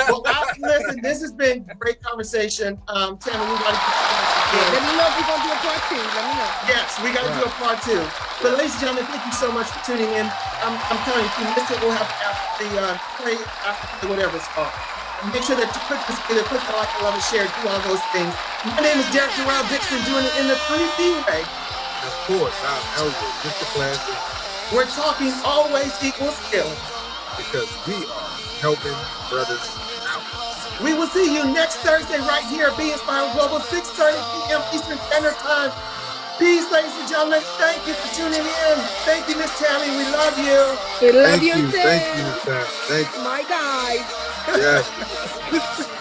Well, listen, this has been a great conversation. Tammi, we got to Yeah, let me know if you're gonna do a part 2. Let me know. Yes, we got to do a part 2. But ladies and gentlemen, thank you so much for tuning in. I'm telling you, if you missed it, we'll have the play after whatever it's called. And make sure that you click the like, love, and share, do all those things. My name is Derek Durrell Dixon, doing it in the 3D way. Of course, I'm Elwood, Mr. Classic, We're talking always equals skill. because we are helping brothers out. We will see you next Thursday right here at Be Inspired Global, 6:30 p.m. Eastern Standard Time. Peace, ladies and gentlemen. Thank you for tuning in. Thank you, Miss Tammi. We love you. We love Thank you, too. thank you, Sam. Thank you. My guys. Yes.